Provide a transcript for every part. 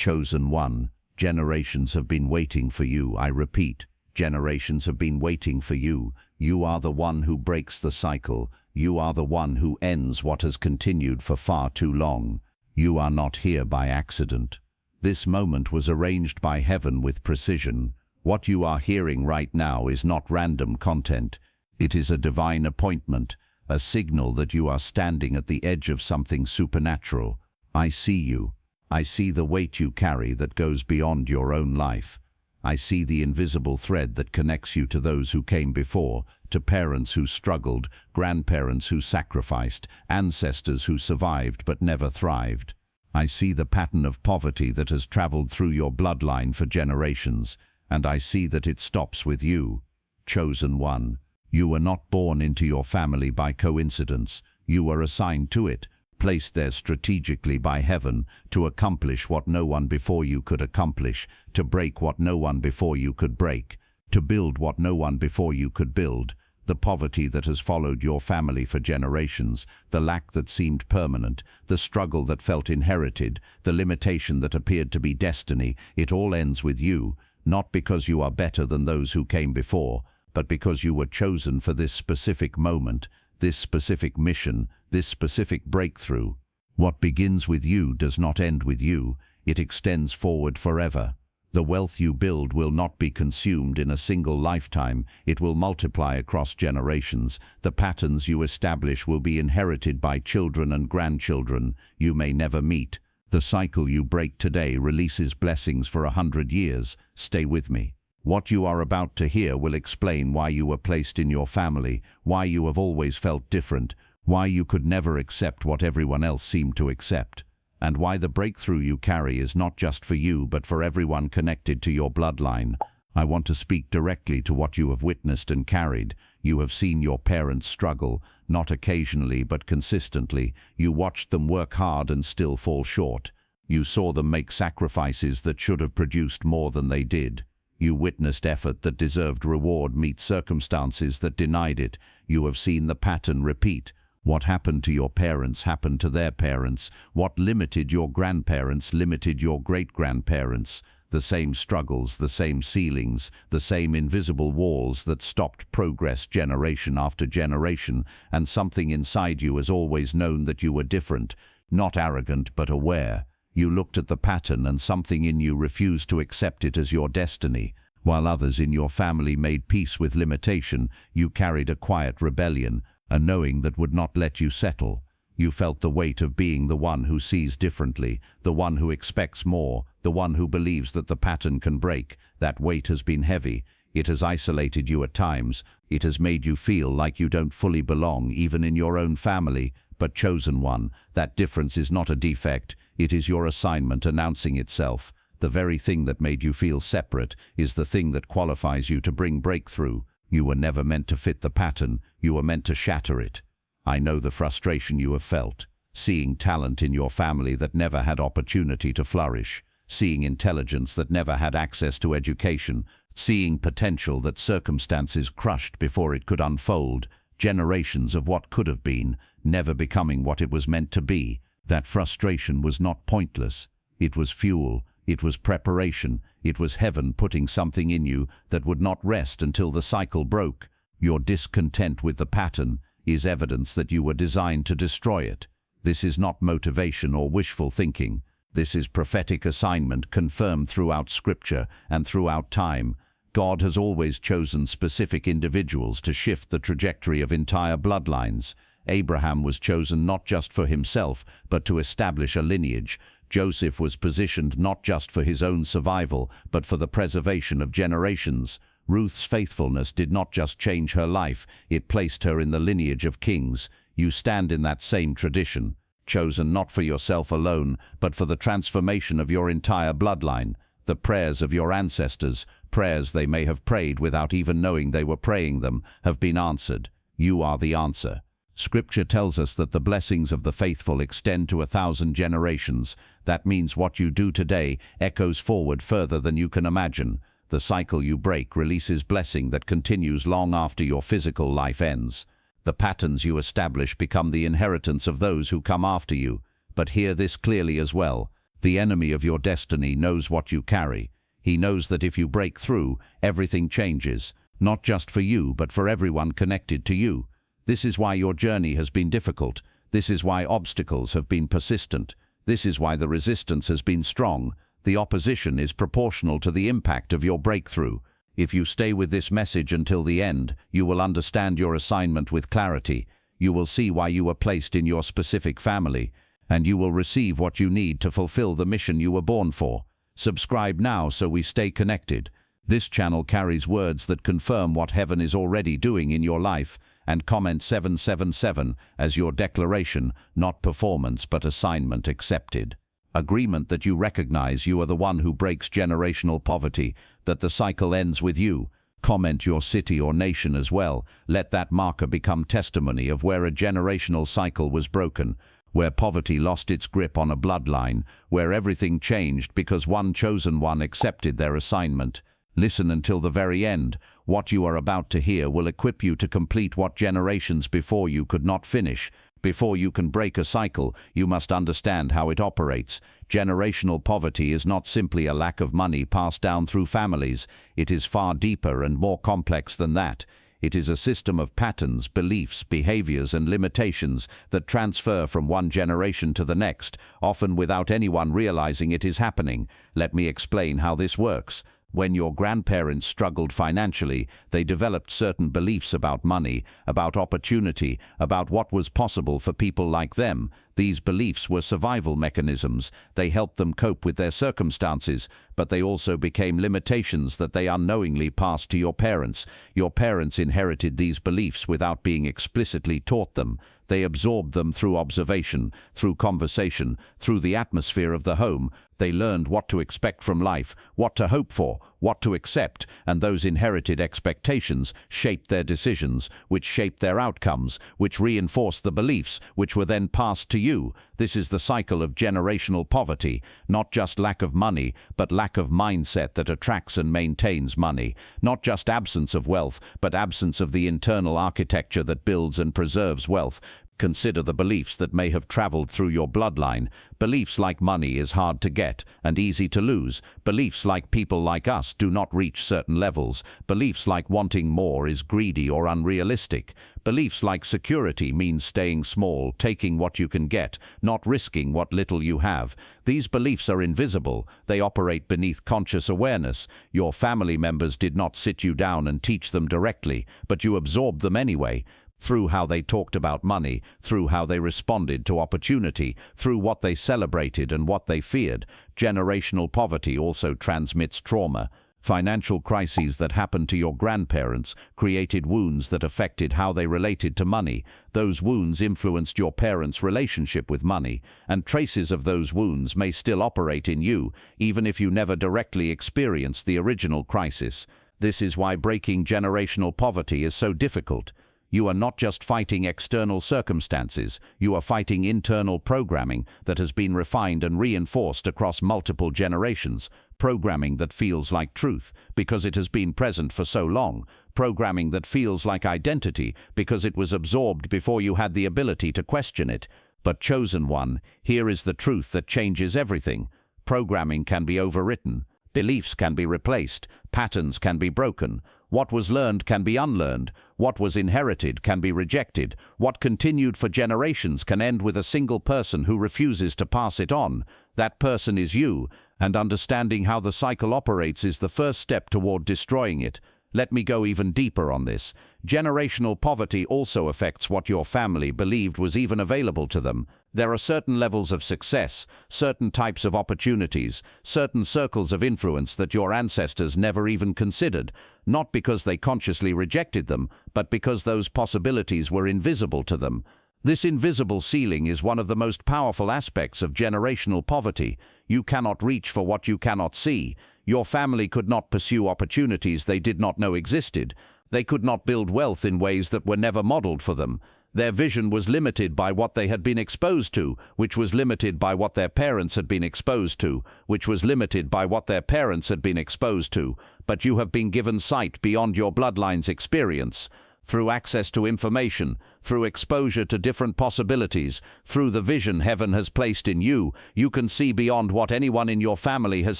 Chosen one, generations have been waiting for you. I repeat, generations have been waiting for you. You are the one who breaks the cycle. You are the one who ends what has continued for far too long. You are not here by accident. This moment was arranged by heaven with precision. What you are hearing right now is not random content. It is a divine appointment, a signal that you are standing at the edge of something supernatural. I see you. I see the weight you carry that goes beyond your own life. I see the invisible thread that connects you to those who came before, to parents who struggled, grandparents who sacrificed, ancestors who survived but never thrived. I see the pattern of poverty that has traveled through your bloodline for generations, and I see that it stops with you. Chosen one, you were not born into your family by coincidence. You were assigned to it, placed there strategically by heaven to accomplish what no one before you could accomplish, to break what no one before you could break, to build what no one before you could build. The poverty that has followed your family for generations, the lack that seemed permanent, the struggle that felt inherited, the limitation that appeared to be destiny, it all ends with you, not because you are better than those who came before, but because you were chosen for this specific moment, this specific mission, this specific breakthrough. What begins with you does not end with you, it extends forward forever. The wealth you build will not be consumed in a single lifetime, it will multiply across generations. The patterns you establish will be inherited by children and grandchildren you may never meet. The cycle you break today releases blessings for 100 years. Stay with me. What you are about to hear will explain why you were placed in your family, why you have always felt different, why you could never accept what everyone else seemed to accept, and why the breakthrough you carry is not just for you but for everyone connected to your bloodline. I want to speak directly to what you have witnessed and carried. You have seen your parents struggle, not occasionally but consistently. You watched them work hard and still fall short. You saw them make sacrifices that should have produced more than they did. You witnessed effort that deserved reward meet circumstances that denied it. You have seen the pattern repeat. What happened to your parents happened to their parents. What limited your grandparents limited your great-grandparents. The same struggles, the same ceilings, the same invisible walls that stopped progress generation after generation, and something inside you has always known that you were different, not arrogant but aware. You looked at the pattern and something in you refused to accept it as your destiny. While others in your family made peace with limitation, you carried a quiet rebellion, a knowing that would not let you settle. You felt the weight of being the one who sees differently, the one who expects more, the one who believes that the pattern can break. That weight has been heavy. It has isolated you at times. It has made you feel like you don't fully belong, even in your own family. But chosen one, that difference is not a defect. It is your assignment announcing itself. The very thing that made you feel separate is the thing that qualifies you to bring breakthrough. You were never meant to fit the pattern. You were meant to shatter it. I know the frustration you have felt, seeing talent in your family that never had opportunity to flourish, seeing intelligence that never had access to education, seeing potential that circumstances crushed before it could unfold, generations of what could have been, never becoming what it was meant to be. That frustration was not pointless. It was fuel. It was preparation. It was heaven putting something in you that would not rest until the cycle broke. Your discontent with the pattern is evidence that you were designed to destroy it. This is not motivation or wishful thinking. This is prophetic assignment confirmed throughout Scripture and throughout time. God has always chosen specific individuals to shift the trajectory of entire bloodlines. Abraham was chosen not just for himself, but to establish a lineage. Joseph was positioned not just for his own survival, but for the preservation of generations. Ruth's faithfulness did not just change her life, it placed her in the lineage of kings. You stand in that same tradition, chosen not for yourself alone, but for the transformation of your entire bloodline. The prayers of your ancestors, prayers they may have prayed without even knowing they were praying them, have been answered. You are the answer. Scripture tells us that the blessings of the faithful extend to 1,000 generations. That means what you do today echoes forward further than you can imagine. The cycle you break releases blessing that continues long after your physical life ends. The patterns you establish become the inheritance of those who come after you. But hear this clearly as well. The enemy of your destiny knows what you carry. He knows that if you break through, everything changes, not just for you, but for everyone connected to you. This is why your journey has been difficult. This is why obstacles have been persistent. This is why the resistance has been strong. The opposition is proportional to the impact of your breakthrough. If you stay with this message until the end, you will understand your assignment with clarity. You will see why you were placed in your specific family, and you will receive what you need to fulfill the mission you were born for. Subscribe now so we stay connected. This channel carries words that confirm what heaven is already doing in your life, and comment 777 as your declaration, not performance but assignment accepted. Agreement that you recognize you are the one who breaks generational poverty, that the cycle ends with you. Comment your city or nation as well. Let that marker become testimony of where a generational cycle was broken, where poverty lost its grip on a bloodline, where everything changed because one chosen one accepted their assignment. Listen until the very end. What you are about to hear will equip you to complete what generations before you could not finish. Before you can break a cycle, you must understand how it operates. Generational poverty is not simply a lack of money passed down through families. It is far deeper and more complex than that. It is a system of patterns, beliefs, behaviors, and limitations that transfer from one generation to the next, often without anyone realizing it is happening. Let me explain how this works. When your grandparents struggled financially, they developed certain beliefs about money, about opportunity, about what was possible for people like them. These beliefs were survival mechanisms. They helped them cope with their circumstances, but they also became limitations that they unknowingly passed to your parents. Your parents inherited these beliefs without being explicitly taught them. They absorbed them through observation, through conversation, through the atmosphere of the home. They learned what to expect from life, what to hope for, what to accept, and those inherited expectations shaped their decisions, which shaped their outcomes, which reinforced the beliefs, which were then passed to you. This is the cycle of generational poverty, not just lack of money, but lack of mindset that attracts and maintains money. Not just absence of wealth, but absence of the internal architecture that builds and preserves wealth. Consider the beliefs that may have traveled through your bloodline. Beliefs like money is hard to get and easy to lose. Beliefs like people like us do not reach certain levels. Beliefs like wanting more is greedy or unrealistic. Beliefs like security means staying small, taking what you can get, not risking what little you have. These beliefs are invisible. They operate beneath conscious awareness. Your family members did not sit you down and teach them directly, but you absorbed them anyway. Through how they talked about money, through how they responded to opportunity, through what they celebrated and what they feared. Generational poverty also transmits trauma. Financial crises that happened to your grandparents created wounds that affected how they related to money. Those wounds influenced your parents' relationship with money, and traces of those wounds may still operate in you, even if you never directly experienced the original crisis. This is why breaking generational poverty is so difficult. You are not just fighting external circumstances, you are fighting internal programming that has been refined and reinforced across multiple generations. Programming that feels like truth because it has been present for so long. Programming that feels like identity because it was absorbed before you had the ability to question it. But chosen one, here is the truth that changes everything. Programming can be overwritten. Beliefs can be replaced. Patterns can be broken. What was learned can be unlearned. What was inherited can be rejected. What continued for generations can end with a single person who refuses to pass it on. That person is you, and understanding how the cycle operates is the first step toward destroying it. Let me go even deeper on this. Generational poverty also affects what your family believed was even available to them. There are certain levels of success, certain types of opportunities, certain circles of influence that your ancestors never even considered, not because they consciously rejected them, but because those possibilities were invisible to them. This invisible ceiling is one of the most powerful aspects of generational poverty. You cannot reach for what you cannot see. Your family could not pursue opportunities they did not know existed. They could not build wealth in ways that were never modeled for them. Their vision was limited by what they had been exposed to, which was limited by what their parents had been exposed to, which was limited by what their parents had been exposed to. But you have been given sight beyond your bloodline's experience. through access to information, through exposure to different possibilities, through the vision heaven has placed in you, you can see beyond what anyone in your family has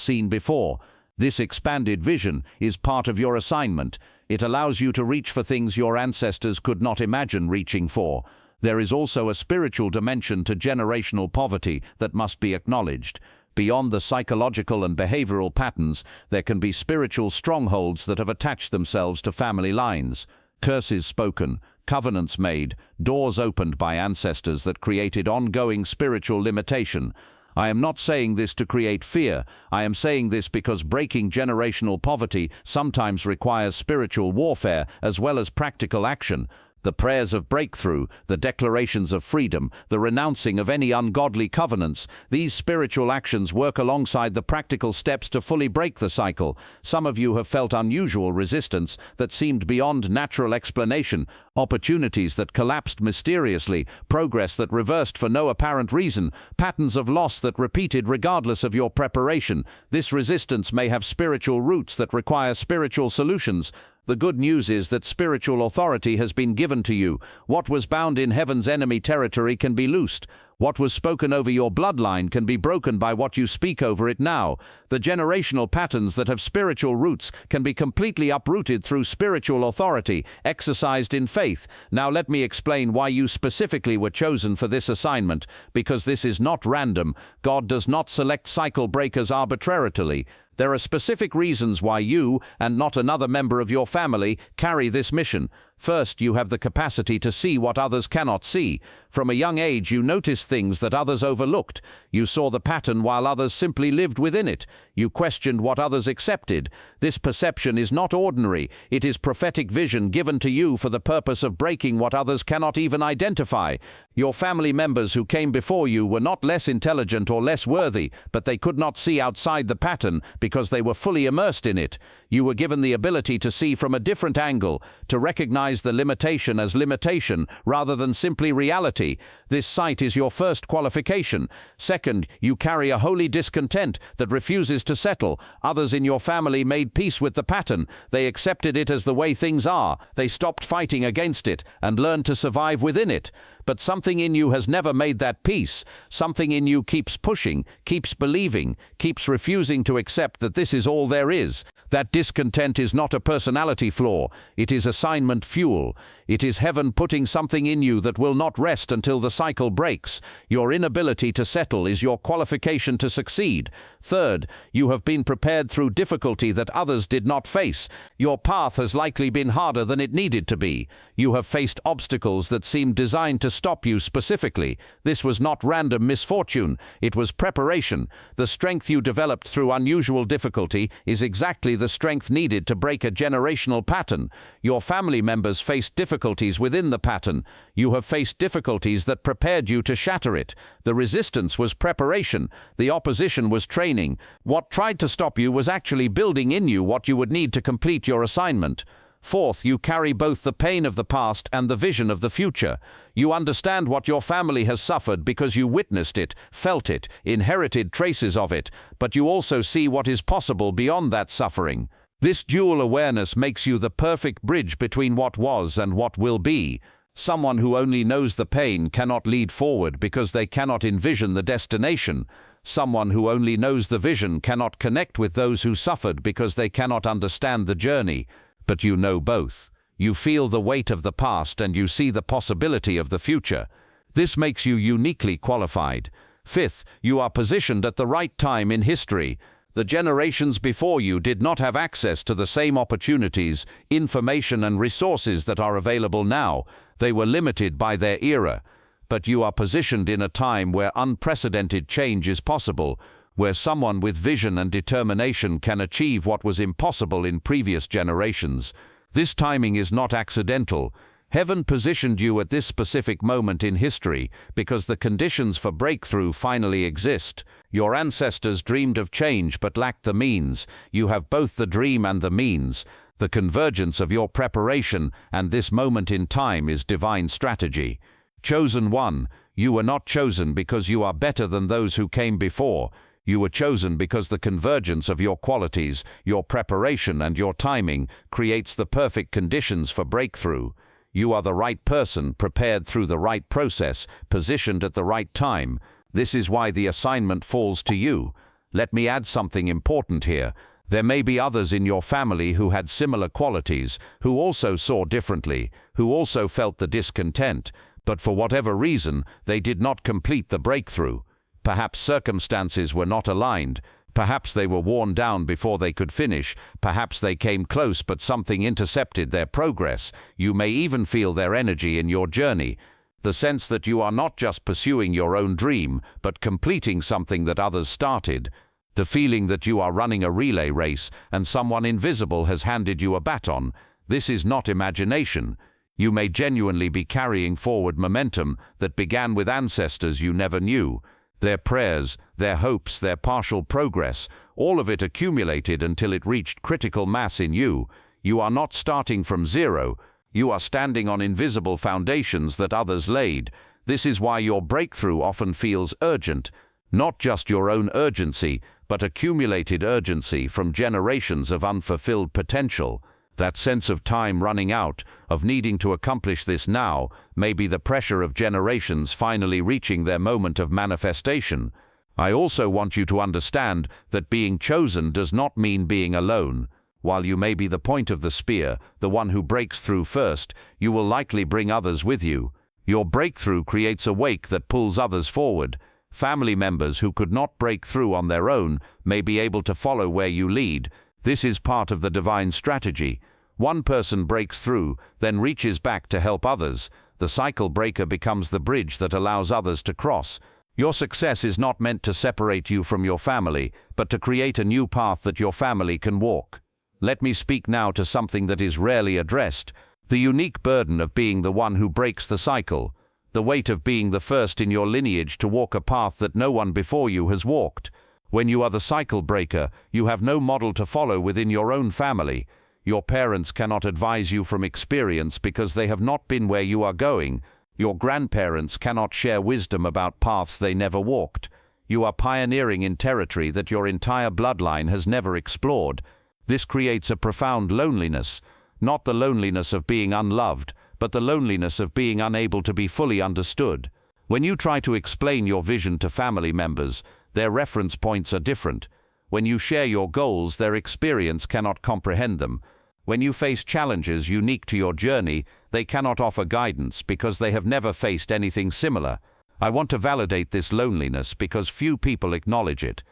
seen before. This expanded vision is part of your assignment. It allows you to reach for things your ancestors could not imagine reaching for. There is also a spiritual dimension to generational poverty that must be acknowledged. Beyond the psychological and behavioral patterns, there can be spiritual strongholds that have attached themselves to family lines. Curses spoken, covenants made, doors opened by ancestors that created ongoing spiritual limitation. I am not saying this to create fear. I am saying this because breaking generational poverty sometimes requires spiritual warfare as well as practical action. The prayers of breakthrough, the declarations of freedom, the renouncing of any ungodly covenants, these spiritual actions work alongside the practical steps to fully break the cycle. Some of you have felt unusual resistance that seemed beyond natural explanation, opportunities that collapsed mysteriously, progress that reversed for no apparent reason, patterns of loss that repeated regardless of your preparation. This resistance may have spiritual roots that require spiritual solutions. The good news is that spiritual authority has been given to you. What was bound in heaven's enemy territory can be loosed. What was spoken over your bloodline can be broken by what you speak over it now. The generational patterns that have spiritual roots can be completely uprooted through spiritual authority, exercised in faith. Now let me explain why you specifically were chosen for this assignment, because this is not random. God does not select cycle breakers arbitrarily. There are specific reasons why you, and not another member of your family, carry this mission. First, you have the capacity to see what others cannot see. From a young age, you noticed things that others overlooked. You saw the pattern while others simply lived within it. You questioned what others accepted. This perception is not ordinary. It is prophetic vision given to you for the purpose of breaking what others cannot even identify. Your family members who came before you were not less intelligent or less worthy, but they could not see outside the pattern because they were fully immersed in it. You were given the ability to see from a different angle, to recognize the limitation as limitation rather than simply reality. This sight is your first qualification. Second, you carry a holy discontent that refuses to settle. Others in your family made peace with the pattern. They accepted it as the way things are. They stopped fighting against it and learned to survive within it. But something in you has never made that peace. Something in you keeps pushing, keeps believing, keeps refusing to accept that this is all there is. That discontent is not a personality flaw. It is assignment fuel. It is heaven putting something in you that will not rest until the cycle breaks. Your inability to settle is your qualification to succeed. Third, you have been prepared through difficulty that others did not face. Your path has likely been harder than it needed to be. You have faced obstacles that seemed designed to stop you specifically. This was not random misfortune. It was preparation. The strength you developed through unusual difficulty is exactly the strength needed to break a generational pattern. Your family members faced difficulties within the pattern. You have faced difficulties that prepared you to shatter it. The resistance was preparation. The opposition was training. What tried to stop you was actually building in you what you would need to complete your assignment. Fourth, you carry both the pain of the past and the vision of the future. You understand what your family has suffered because you witnessed it, felt it, inherited traces of it, but you also see what is possible beyond that suffering. This dual awareness makes you the perfect bridge between what was and what will be. Someone who only knows the pain cannot lead forward because they cannot envision the destination. Someone who only knows the vision cannot connect with those who suffered because they cannot understand the journey. But you know both. You feel the weight of the past and you see the possibility of the future. This makes you uniquely qualified. Fifth, you are positioned at the right time in history. The generations before you did not have access to the same opportunities, information and resources that are available now. They were limited by their era. But you are positioned in a time where unprecedented change is possible, where someone with vision and determination can achieve what was impossible in previous generations. This timing is not accidental. Heaven positioned you at this specific moment in history because the conditions for breakthrough finally exist. Your ancestors dreamed of change but lacked the means. You have both the dream and the means. The convergence of your preparation and this moment in time is divine strategy. Chosen one, you were not chosen because you are better than those who came before. You were chosen because the convergence of your qualities, your preparation and your timing creates the perfect conditions for breakthrough. You are the right person, prepared through the right process, positioned at the right time. This is why the assignment falls to you. Let me add something important here. There may be others in your family who had similar qualities, who also saw differently, who also felt the discontent, but for whatever reason, they did not complete the breakthrough. Perhaps circumstances were not aligned. Perhaps they were worn down before they could finish. Perhaps they came close, but something intercepted their progress. You may even feel their energy in your journey. The sense that you are not just pursuing your own dream, but completing something that others started. The feeling that you are running a relay race and someone invisible has handed you a baton. This is not imagination. You may genuinely be carrying forward momentum that began with ancestors you never knew. Their prayers, their hopes, their partial progress, all of it accumulated until it reached critical mass in you. You are not starting from zero. You are standing on invisible foundations that others laid. This is why your breakthrough often feels urgent. Not just your own urgency, but accumulated urgency from generations of unfulfilled potential. That sense of time running out, of needing to accomplish this now, may be the pressure of generations finally reaching their moment of manifestation. I also want you to understand that being chosen does not mean being alone. While you may be the point of the spear, the one who breaks through first, you will likely bring others with you. Your breakthrough creates a wake that pulls others forward. Family members who could not break through on their own may be able to follow where you lead. This is part of the divine strategy. One person breaks through, then reaches back to help others. The cycle breaker becomes the bridge that allows others to cross. Your success is not meant to separate you from your family, but to create a new path that your family can walk. Let me speak now to something that is rarely addressed: the unique burden of being the one who breaks the cycle. The weight of being the first in your lineage to walk a path that no one before you has walked. When you are the cycle breaker, you have no model to follow within your own family. Your parents cannot advise you from experience because they have not been where you are going. Your grandparents cannot share wisdom about paths they never walked. You are pioneering in territory that your entire bloodline has never explored. This creates a profound loneliness, not the loneliness of being unloved, but the loneliness of being unable to be fully understood. When you try to explain your vision to family members, their reference points are different. When you share your goals, their experience cannot comprehend them. When you face challenges unique to your journey, they cannot offer guidance because they have never faced anything similar. I want to validate this loneliness because few people acknowledge it.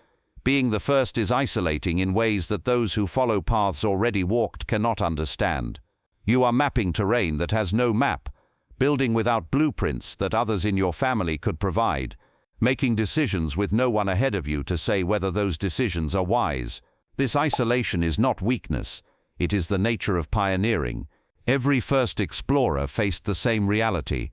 Being the first is isolating in ways that those who follow paths already walked cannot understand. You are mapping terrain that has no map, building without blueprints that others in your family could provide, making decisions with no one ahead of you to say whether those decisions are wise. This isolation is not weakness. It is the nature of pioneering. Every first explorer faced the same reality.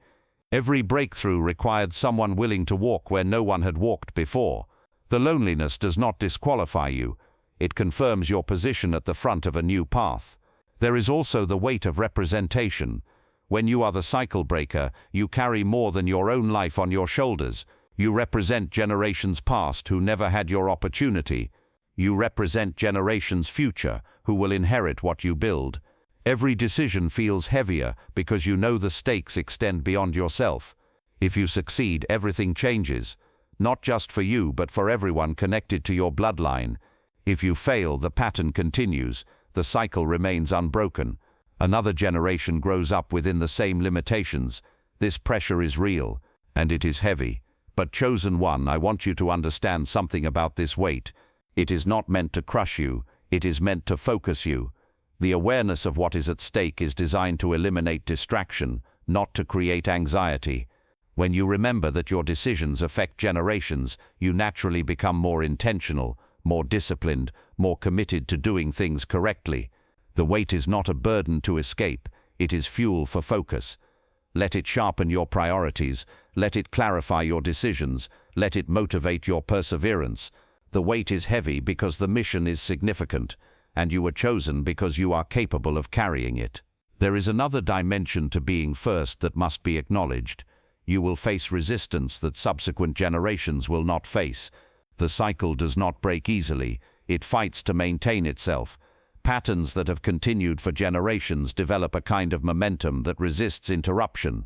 Every breakthrough required someone willing to walk where no one had walked before. The loneliness does not disqualify you. It confirms your position at the front of a new path. There is also the weight of representation. When you are the cycle breaker, you carry more than your own life on your shoulders. You represent generations past who never had your opportunity. You represent generations future who will inherit what you build. Every decision feels heavier because you know the stakes extend beyond yourself. If you succeed, everything changes, not just for you but for everyone connected to your bloodline. If you fail, the pattern continues. The cycle remains unbroken. Another generation grows up within the same limitations. This pressure is real, and it is heavy. But chosen one, I want you to understand something about this weight. It is not meant to crush you. It is meant to focus you. The awareness of what is at stake is designed to eliminate distraction, not to create anxiety. When you remember that your decisions affect generations, you naturally become more intentional, more disciplined, more committed to doing things correctly. The weight is not a burden to escape, it is fuel for focus. Let it sharpen your priorities, let it clarify your decisions, let it motivate your perseverance. The weight is heavy because the mission is significant, and you were chosen because you are capable of carrying it. There is another dimension to being first that must be acknowledged. You will face resistance that subsequent generations will not face. The cycle does not break easily, it fights to maintain itself. Patterns that have continued for generations develop a kind of momentum that resists interruption.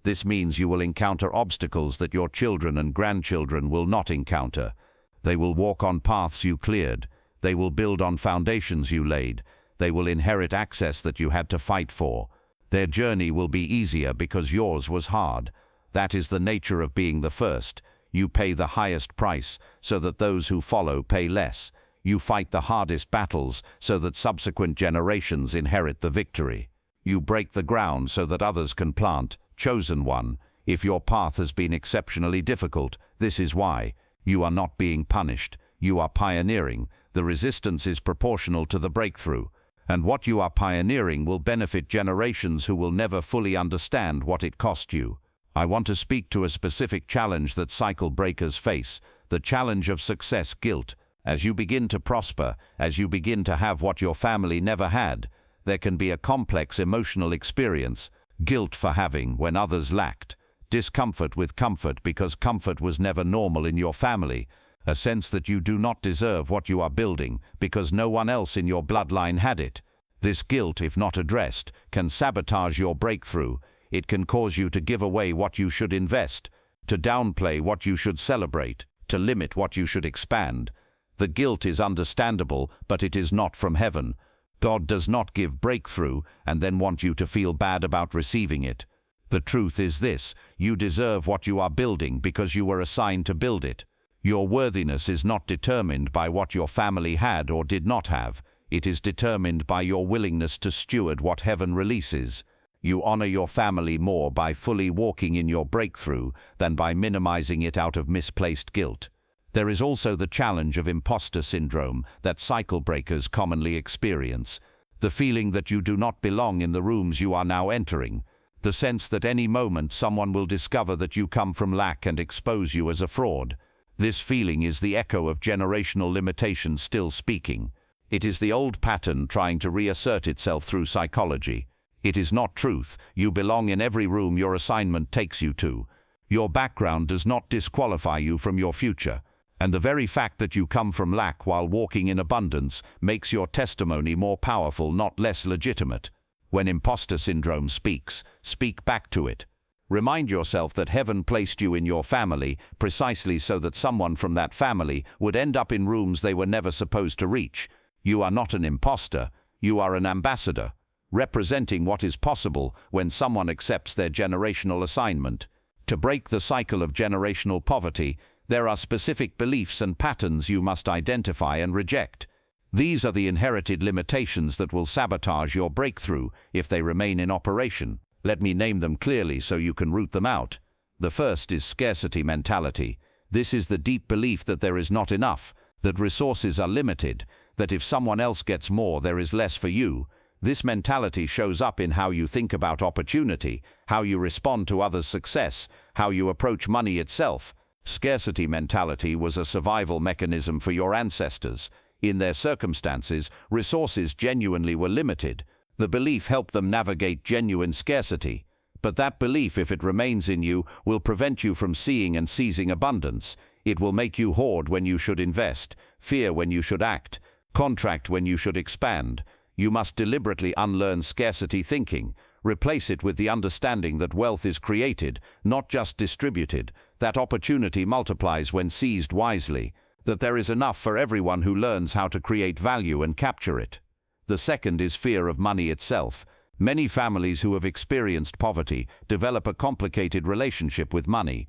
This means you will encounter obstacles that your children and grandchildren will not encounter. They will walk on paths you cleared. They will build on foundations you laid. They will inherit access that you had to fight for. Their journey will be easier because yours was hard. That is the nature of being the first. You pay the highest price so that those who follow pay less. You fight the hardest battles so that subsequent generations inherit the victory. You break the ground so that others can plant. Chosen one, if your path has been exceptionally difficult, this is why. You are not being punished. You are pioneering. The resistance is proportional to the breakthrough. And what you are pioneering will benefit generations who will never fully understand what it cost you. I want to speak to a specific challenge that cycle breakers face, the challenge of success guilt. As you begin to prosper, as you begin to have what your family never had, there can be a complex emotional experience, guilt for having when others lacked, discomfort with comfort because comfort was never normal in your family, a sense that you do not deserve what you are building because no one else in your bloodline had it. This guilt, if not addressed, can sabotage your breakthrough. It can cause you to give away what you should invest, to downplay what you should celebrate, to limit what you should expand. The guilt is understandable, but it is not from heaven. God does not give breakthrough and then want you to feel bad about receiving it. The truth is this: you deserve what you are building because you were assigned to build it. Your worthiness is not determined by what your family had or did not have. It is determined by your willingness to steward what heaven releases. You honor your family more by fully walking in your breakthrough than by minimizing it out of misplaced guilt. There is also the challenge of imposter syndrome that cycle breakers commonly experience. The feeling that you do not belong in the rooms you are now entering. The sense that any moment someone will discover that you come from lack and expose you as a fraud. This feeling is the echo of generational limitations still speaking. It is the old pattern trying to reassert itself through psychology. It is not truth. You belong in every room your assignment takes you to. Your background does not disqualify you from your future. And the very fact that you come from lack while walking in abundance makes your testimony more powerful, not less legitimate. When imposter syndrome speaks, speak back to it. Remind yourself that heaven placed you in your family precisely so that someone from that family would end up in rooms they were never supposed to reach. You are not an imposter, you are an ambassador, representing what is possible when someone accepts their generational assignment. To break the cycle of generational poverty, there are specific beliefs and patterns you must identify and reject. These are the inherited limitations that will sabotage your breakthrough if they remain in operation. Let me name them clearly so you can root them out. The first is scarcity mentality. This is the deep belief that there is not enough, that resources are limited, that if someone else gets more, there is less for you. This mentality shows up in how you think about opportunity, how you respond to others' success, how you approach money itself. Scarcity mentality was a survival mechanism for your ancestors. In their circumstances, resources genuinely were limited. The belief helped them navigate genuine scarcity. But that belief, if it remains in you, will prevent you from seeing and seizing abundance. It will make you hoard when you should invest, fear when you should act, contract when you should expand. You must deliberately unlearn scarcity thinking. Replace it with the understanding that wealth is created, not just distributed, that opportunity multiplies when seized wisely, that there is enough for everyone who learns how to create value and capture it. The second is fear of money itself. Many families who have experienced poverty develop a complicated relationship with money.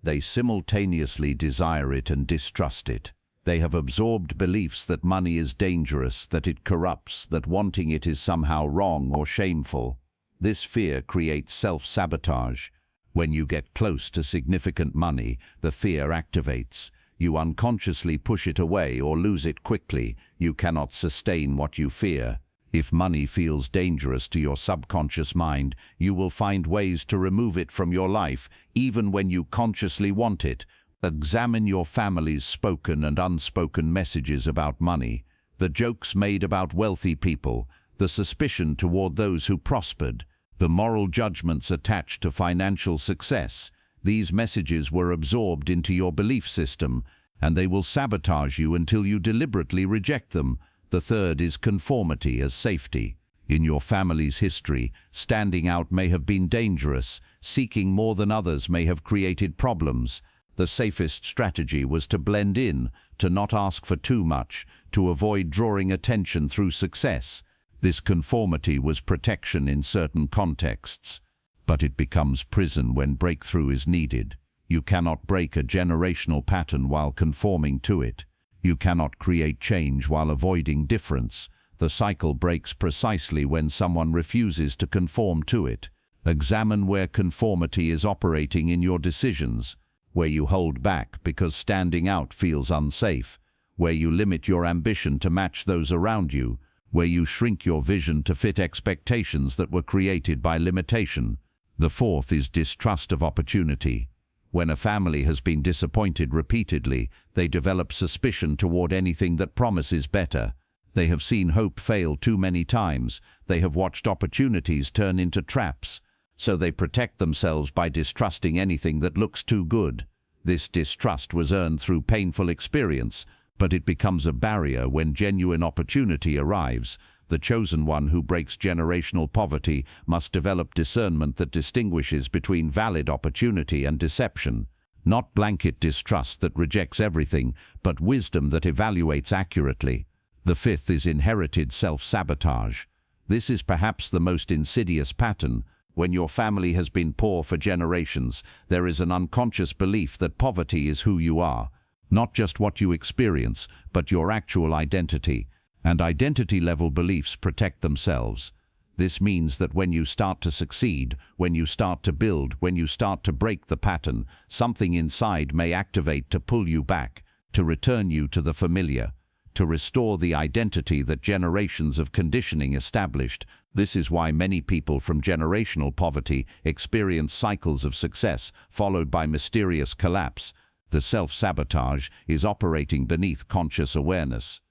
They simultaneously desire it and distrust it. They have absorbed beliefs that money is dangerous, that it corrupts, that wanting it is somehow wrong or shameful. This fear creates self-sabotage. When you get close to significant money, the fear activates. You unconsciously push it away or lose it quickly. You cannot sustain what you fear. If money feels dangerous to your subconscious mind, you will find ways to remove it from your life, even when you consciously want it. Examine your family's spoken and unspoken messages about money, the jokes made about wealthy people, the suspicion toward those who prospered, the moral judgments attached to financial success. These messages were absorbed into your belief system, and they will sabotage you until you deliberately reject them. The third is conformity as safety. In your family's history, standing out may have been dangerous. Seeking more than others may have created problems. The safest strategy was to blend in, to not ask for too much, to avoid drawing attention through success. This conformity was protection in certain contexts. But it becomes prison when breakthrough is needed. You cannot break a generational pattern while conforming to it. You cannot create change while avoiding difference. The cycle breaks precisely when someone refuses to conform to it. Examine where conformity is operating in your decisions, where you hold back because standing out feels unsafe, where you limit your ambition to match those around you, where you shrink your vision to fit expectations that were created by limitation. The fourth is distrust of opportunity. When a family has been disappointed repeatedly, they develop suspicion toward anything that promises better. They have seen hope fail too many times. They have watched opportunities turn into traps. So they protect themselves by distrusting anything that looks too good. This distrust was earned through painful experience, but it becomes a barrier when genuine opportunity arrives. The chosen one who breaks generational poverty must develop discernment that distinguishes between valid opportunity and deception. Not blanket distrust that rejects everything, but wisdom that evaluates accurately. The fifth is inherited self-sabotage. This is perhaps the most insidious pattern. When your family has been poor for generations, there is an unconscious belief that poverty is who you are. Not just what you experience, but your actual identity. And identity-level beliefs protect themselves. This means that when you start to succeed, when you start to build, when you start to break the pattern, something inside may activate to pull you back, to return you to the familiar, to restore the identity that generations of conditioning established. This is why many people from generational poverty experience cycles of success, followed by mysterious collapse. The self-sabotage is operating beneath conscious awareness.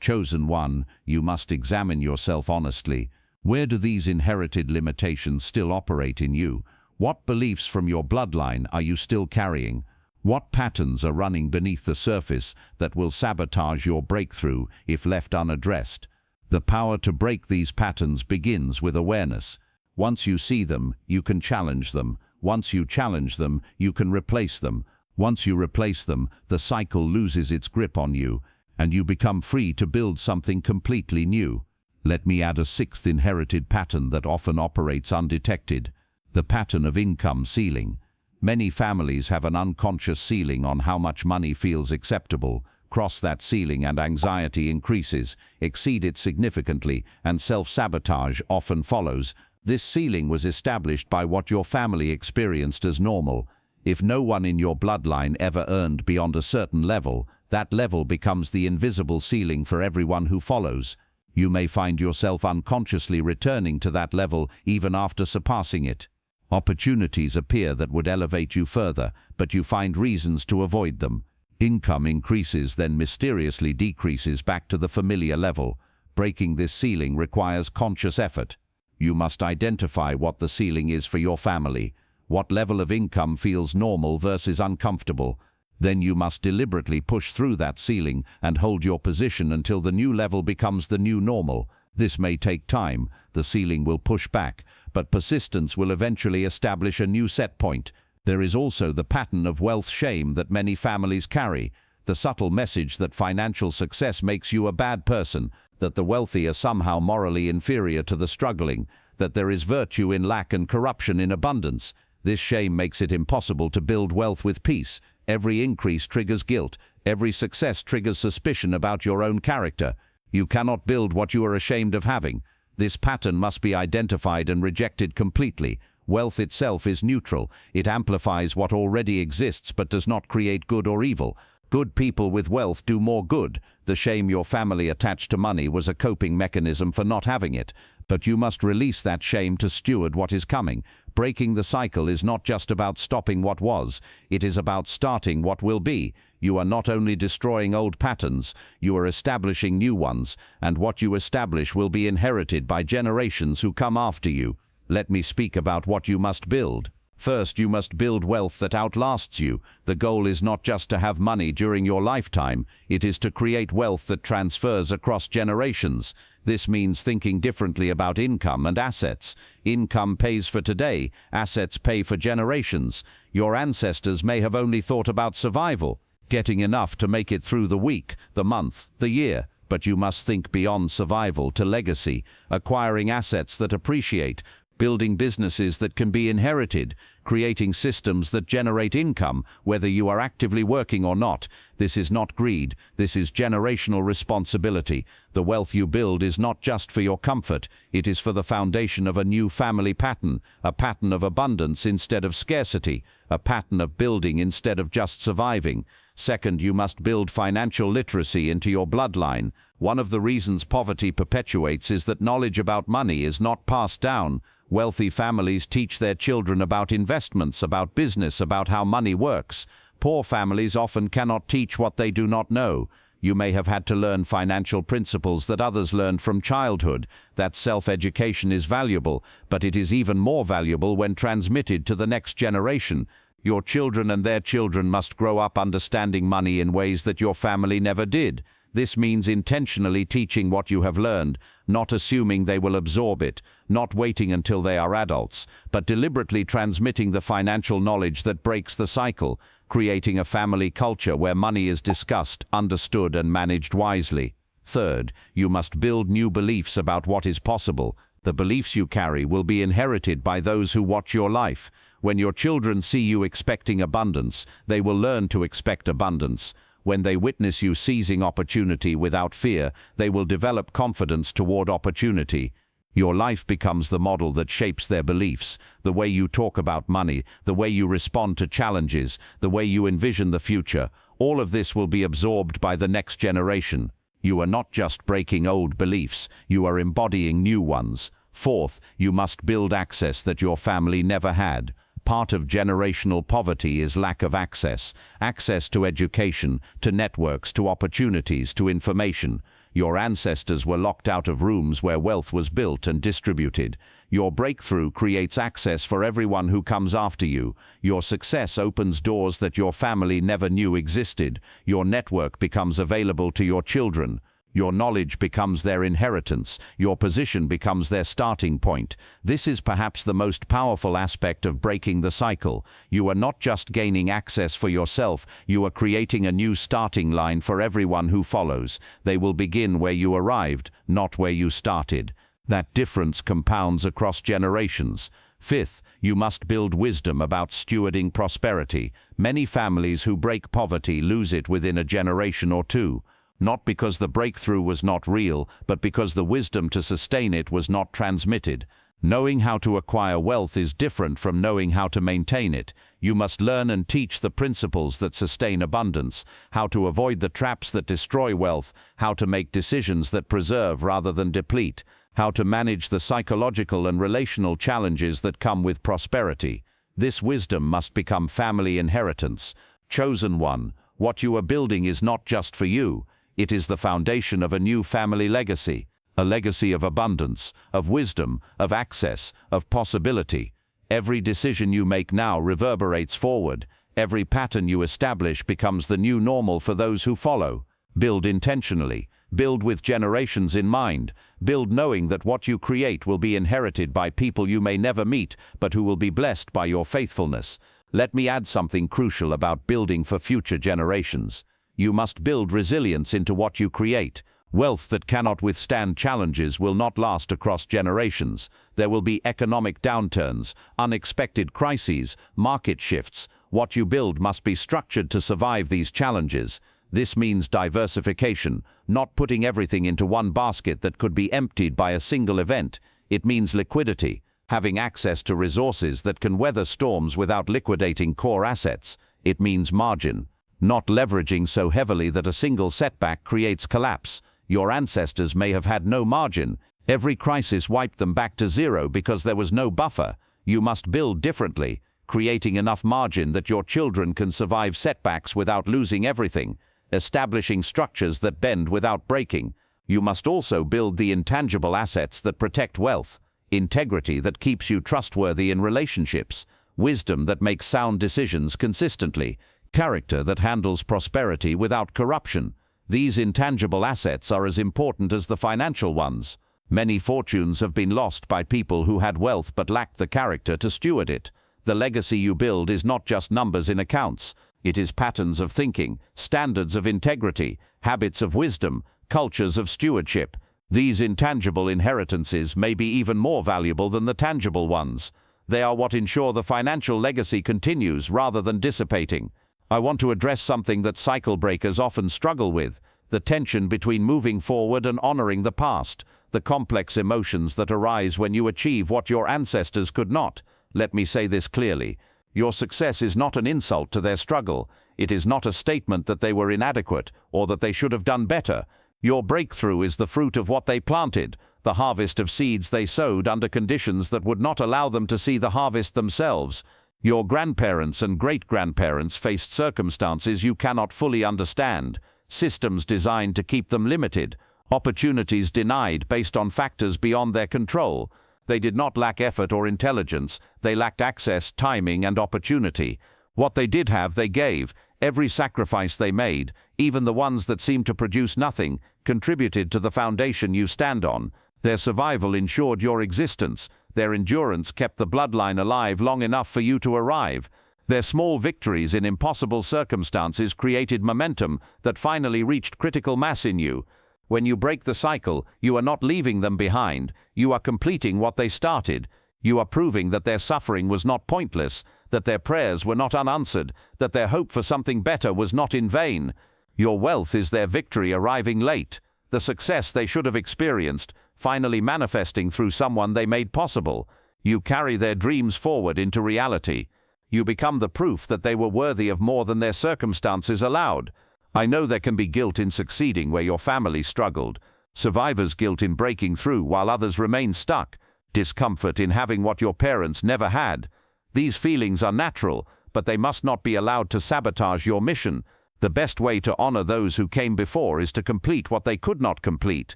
Chosen one, you must examine yourself honestly. Where do these inherited limitations still operate in you? What beliefs from your bloodline are you still carrying? What patterns are running beneath the surface that will sabotage your breakthrough if left unaddressed? The power to break these patterns begins with awareness. Once you see them, you can challenge them. Once you challenge them, you can replace them. Once you replace them, the cycle loses its grip on you, and you become free to build something completely new. Let me add a sixth inherited pattern that often operates undetected: the pattern of income ceiling. Many families have an unconscious ceiling on how much money feels acceptable. Cross that ceiling and anxiety increases. Exceed it significantly, and self-sabotage often follows. This ceiling was established by what your family experienced as normal. If no one in your bloodline ever earned beyond a certain level, that level becomes the invisible ceiling for everyone who follows. You may find yourself unconsciously returning to that level even after surpassing it. Opportunities appear that would elevate you further, but you find reasons to avoid them. Income increases, then mysteriously decreases back to the familiar level. Breaking this ceiling requires conscious effort. You must identify what the ceiling is for your family. What level of income feels normal versus uncomfortable. Then you must deliberately push through that ceiling and hold your position until the new level becomes the new normal. This may take time. The ceiling will push back, but persistence will eventually establish a new set point. There is also the pattern of wealth shame that many families carry, the subtle message that financial success makes you a bad person, that the wealthy are somehow morally inferior to the struggling, that there is virtue in lack and corruption in abundance. This shame makes it impossible to build wealth with peace. Every increase triggers guilt. Every success triggers suspicion about your own character. You cannot build what you are ashamed of having. This pattern must be identified and rejected completely. Wealth itself is neutral. It amplifies what already exists but does not create good or evil. Good people with wealth do more good. The shame your family attached to money was a coping mechanism for not having it. But you must release that shame to steward what is coming. Breaking the cycle is not just about stopping what was, it is about starting what will be. You are not only destroying old patterns, you are establishing new ones, and what you establish will be inherited by generations who come after you. Let me speak about what you must build. First, you must build wealth that outlasts you. The goal is not just to have money during your lifetime, it is to create wealth that transfers across generations. This means thinking differently about income and assets. Income pays for today, assets pay for generations. Your ancestors may have only thought about survival, getting enough to make it through the week, the month, the year. But you must think beyond survival to legacy, acquiring assets that appreciate, building businesses that can be inherited, creating systems that generate income, whether you are actively working or not. This is not greed, this is generational responsibility. The wealth you build is not just for your comfort, it is for the foundation of a new family pattern, a pattern of abundance instead of scarcity, a pattern of building instead of just surviving. Second, you must build financial literacy into your bloodline. One of the reasons poverty perpetuates is that knowledge about money is not passed down. Wealthy families teach their children about investments, about business, about how money works. Poor families often cannot teach what they do not know. You may have had to learn financial principles that others learned from childhood. That self-education is valuable, but it is even more valuable when transmitted to the next generation. Your children and their children must grow up understanding money in ways that your family never did. This means intentionally teaching what you have learned, not assuming they will absorb it, not waiting until they are adults, but deliberately transmitting the financial knowledge that breaks the cycle, creating a family culture where money is discussed, understood, and managed wisely. Third, you must build new beliefs about what is possible. The beliefs you carry will be inherited by those who watch your life. When your children see you expecting abundance, they will learn to expect abundance. When they witness you seizing opportunity without fear, they will develop confidence toward opportunity. Your life becomes the model that shapes their beliefs, the way you talk about money, the way you respond to challenges, the way you envision the future. All of this will be absorbed by the next generation. You are not just breaking old beliefs, you are embodying new ones. Fourth, you must build access that your family never had. Part of generational poverty is lack of access. Access to education, to networks, to opportunities, to information. Your ancestors were locked out of rooms where wealth was built and distributed. Your breakthrough creates access for everyone who comes after you. Your success opens doors that your family never knew existed. Your network becomes available to your children. Your knowledge becomes their inheritance. Your position becomes their starting point. This is perhaps the most powerful aspect of breaking the cycle. You are not just gaining access for yourself, you are creating a new starting line for everyone who follows. They will begin where you arrived, not where you started. That difference compounds across generations. Fifth, you must build wisdom about stewarding prosperity. Many families who break poverty lose it within a generation or two. Not because the breakthrough was not real, but because the wisdom to sustain it was not transmitted. Knowing how to acquire wealth is different from knowing how to maintain it. You must learn and teach the principles that sustain abundance, how to avoid the traps that destroy wealth, how to make decisions that preserve rather than deplete, how to manage the psychological and relational challenges that come with prosperity. This wisdom must become family inheritance. Chosen one, what you are building is not just for you. It is the foundation of a new family legacy, a legacy of abundance, of wisdom, of access, of possibility. Every decision you make now reverberates forward. Every pattern you establish becomes the new normal for those who follow. Build intentionally. Build with generations in mind. Build knowing that what you create will be inherited by people you may never meet, but who will be blessed by your faithfulness. Let me add something crucial about building for future generations. You must build resilience into what you create. Wealth that cannot withstand challenges will not last across generations. There will be economic downturns, unexpected crises, market shifts. What you build must be structured to survive these challenges. This means diversification, not putting everything into one basket that could be emptied by a single event. It means liquidity, having access to resources that can weather storms without liquidating core assets. It means margin, not leveraging so heavily that a single setback creates collapse. Your ancestors may have had no margin. Every crisis wiped them back to zero because there was no buffer. You must build differently, creating enough margin that your children can survive setbacks without losing everything, establishing structures that bend without breaking. You must also build the intangible assets that protect wealth, integrity that keeps you trustworthy in relationships, wisdom that makes sound decisions consistently, character that handles prosperity without corruption. These intangible assets are as important as the financial ones. Many fortunes have been lost by people who had wealth but lacked the character to steward it. The legacy you build is not just numbers in accounts. It is patterns of thinking, standards of integrity, habits of wisdom, cultures of stewardship. These intangible inheritances may be even more valuable than the tangible ones. They are what ensure the financial legacy continues rather than dissipating. I want to address something that cycle breakers often struggle with: the tension between moving forward and honoring the past, the complex emotions that arise when you achieve what your ancestors could not. Let me say this clearly. Your success is not an insult to their struggle. It is not a statement that they were inadequate or that they should have done better. Your breakthrough is the fruit of what they planted, the harvest of seeds they sowed under conditions that would not allow them to see the harvest themselves. Your grandparents and great-grandparents faced circumstances you cannot fully understand, systems designed to keep them limited, opportunities denied based on factors beyond their control. They did not lack effort or intelligence. They lacked access, timing, and opportunity. What they did have, they gave. Every sacrifice they made, even the ones that seemed to produce nothing, contributed to the foundation you stand on. Their survival ensured your existence. Their endurance kept the bloodline alive long enough for you to arrive. Their small victories in impossible circumstances created momentum that finally reached critical mass in you. When you break the cycle, you are not leaving them behind. You are completing what they started. You are proving that their suffering was not pointless, that their prayers were not unanswered, that their hope for something better was not in vain. Your wealth is their victory arriving late, the success they should have experienced, finally manifesting through someone they made possible. You carry their dreams forward into reality. You become the proof that they were worthy of more than their circumstances allowed. I know there can be guilt in succeeding where your family struggled, survivor's guilt in breaking through while others remain stuck, discomfort in having what your parents never had. These feelings are natural, but they must not be allowed to sabotage your mission. The best way to honor those who came before is to complete what they could not complete,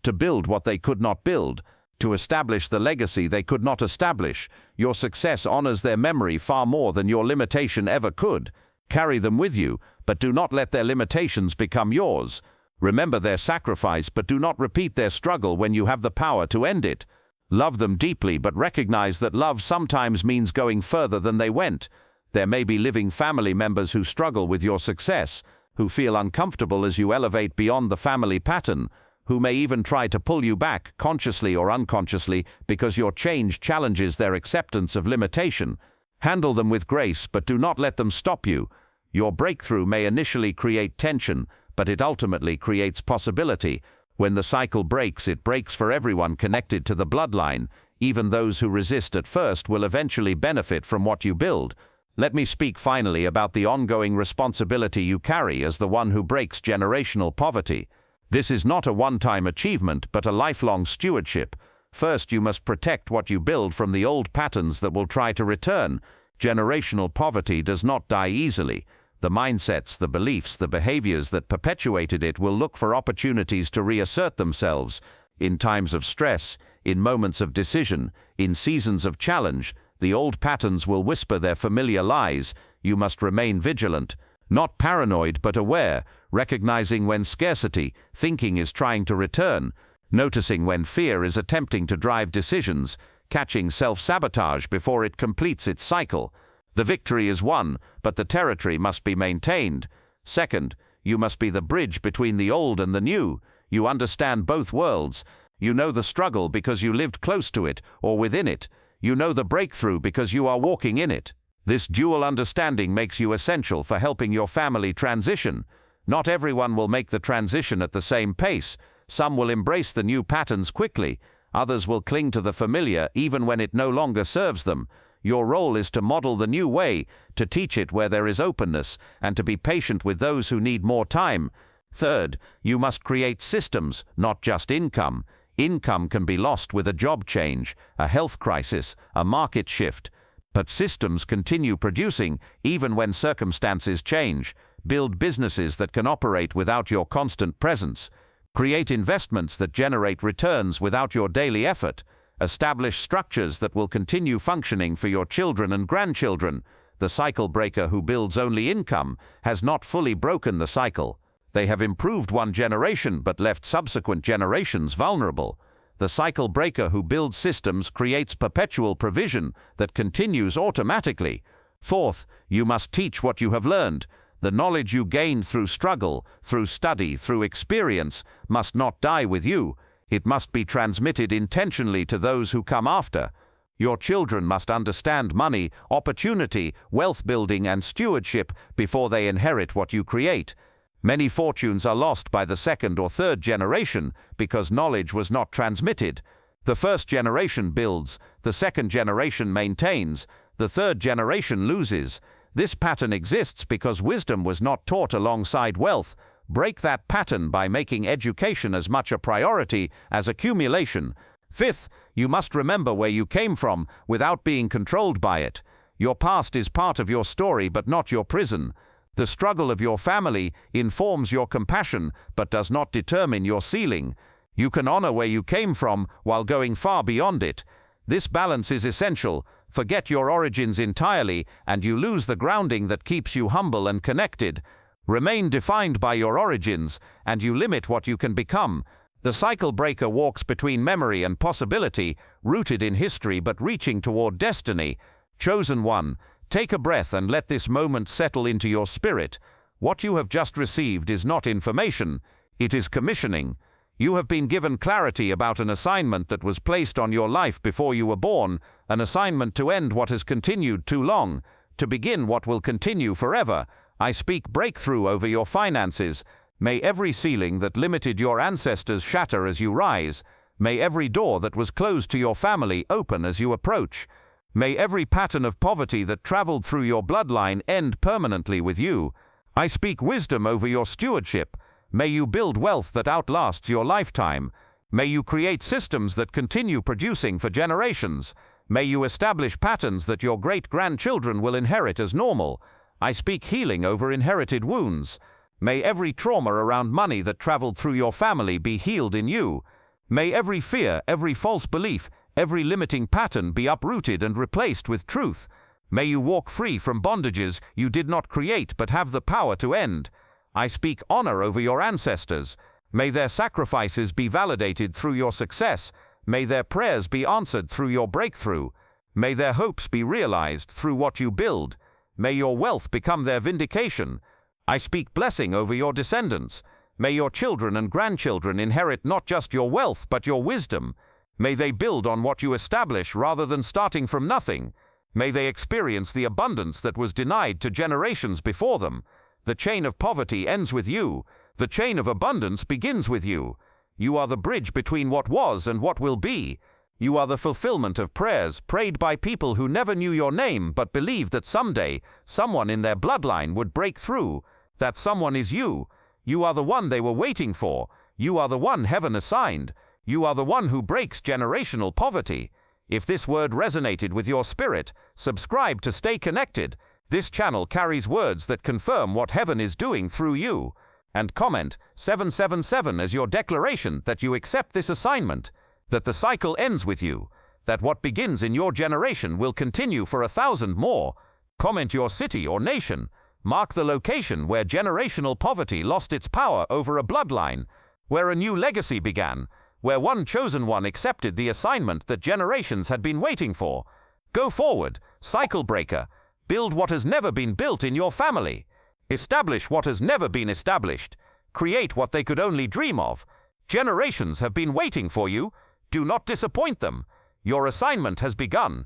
to build what they could not build, to establish the legacy they could not establish. Your success honors their memory far more than your limitation ever could. Carry them with you, but do not let their limitations become yours. Remember their sacrifice, but do not repeat their struggle when you have the power to end it. Love them deeply, but recognize that love sometimes means going further than they went. There may be living family members who struggle with your success, who feel uncomfortable as you elevate beyond the family pattern, who may even try to pull you back, consciously or unconsciously, because your change challenges their acceptance of limitation. Handle them with grace, but do not let them stop you. Your breakthrough may initially create tension, but it ultimately creates possibility. When the cycle breaks, it breaks for everyone connected to the bloodline. Even those who resist at first will eventually benefit from what you build. Let me speak finally about the ongoing responsibility you carry as the one who breaks generational poverty. This is not a one-time achievement, but a lifelong stewardship. First, you must protect what you build from the old patterns that will try to return. Generational poverty does not die easily. The mindsets, the beliefs, the behaviors that perpetuated it will look for opportunities to reassert themselves. In times of stress, in moments of decision, in seasons of challenge, the old patterns will whisper their familiar lies. You must remain vigilant, not paranoid but aware, recognizing when scarcity thinking is trying to return, noticing when fear is attempting to drive decisions, catching self-sabotage before it completes its cycle. The victory is won, but the territory must be maintained. Second, you must be the bridge between the old and the new. You understand both worlds. You know the struggle because you lived close to it or within it. You know the breakthrough because you are walking in it. This dual understanding makes you essential for helping your family transition. Not everyone will make the transition at the same pace. Some will embrace the new patterns quickly. Others will cling to the familiar even when it no longer serves them. Your role is to model the new way, to teach it where there is openness, and to be patient with those who need more time. Third, you must create systems, not just income. Income can be lost with a job change, a health crisis, a market shift. But systems continue producing even when circumstances change. Build businesses that can operate without your constant presence. Create investments that generate returns without your daily effort. Establish structures that will continue functioning for your children and grandchildren. The cycle breaker who builds only income has not fully broken the cycle. They have improved one generation but left subsequent generations vulnerable. The cycle breaker who builds systems creates perpetual provision that continues automatically. Fourth, you must teach what you have learned. The knowledge you gained through struggle, through study, through experience, must not die with you. It must be transmitted intentionally to those who come after. Your children must understand money, opportunity, wealth building, and stewardship before they inherit what you create. Many fortunes are lost by the second or third generation because knowledge was not transmitted. The first generation builds, the second generation maintains, the third generation loses. This pattern exists because wisdom was not taught alongside wealth. Break that pattern by making education as much a priority as accumulation. Fifth, you must remember where you came from without being controlled by it. Your past is part of your story but not your prison. The struggle of your family informs your compassion but does not determine your ceiling. You can honor where you came from while going far beyond it. This balance is essential. Forget your origins entirely and you lose the grounding that keeps you humble and connected. Remain defined by your origins and you limit what you can become. The cycle breaker walks between memory and possibility, rooted in history but reaching toward destiny. Chosen one, take a breath and let this moment settle into your spirit. What you have just received is not information, it is commissioning. You have been given clarity about an assignment that was placed on your life before you were born, an assignment to end what has continued too long, to begin what will continue forever. I speak breakthrough over your finances. May every ceiling that limited your ancestors shatter as you rise. May every door that was closed to your family open as you approach. May every pattern of poverty that traveled through your bloodline end permanently with you. I speak wisdom over your stewardship. May you build wealth that outlasts your lifetime. May you create systems that continue producing for generations. May you establish patterns that your great-grandchildren will inherit as normal. I speak healing over inherited wounds. May every trauma around money that traveled through your family be healed in you. May every fear, every false belief, every limiting pattern be uprooted and replaced with truth. May you walk free from bondages you did not create but have the power to end. I speak honor over your ancestors. May their sacrifices be validated through your success. May their prayers be answered through your breakthrough. May their hopes be realized through what you build. May your wealth become their vindication. I speak blessing over your descendants. May your children and grandchildren inherit not just your wealth but your wisdom. May they build on what you establish rather than starting from nothing. May they experience the abundance that was denied to generations before them. The chain of poverty ends with you. The chain of abundance begins with you. You are the bridge between what was and what will be. You are the fulfillment of prayers prayed by people who never knew your name but believed that someday someone in their bloodline would break through. That someone is you. You are the one they were waiting for. You are the one heaven assigned. You are the one who breaks generational poverty. If this word resonated with your spirit, subscribe to stay connected. This channel carries words that confirm what heaven is doing through you. And comment 777 as your declaration that you accept this assignment, that the cycle ends with you, that what begins in your generation will continue for 1,000 more. Comment your city or nation. Mark the location where generational poverty lost its power over a bloodline, where a new legacy began, where one chosen one accepted the assignment that generations had been waiting for. Go forward, cycle breaker. Build what has never been built in your family. Establish what has never been established. Create what they could only dream of. Generations have been waiting for you. Do not disappoint them. Your assignment has begun.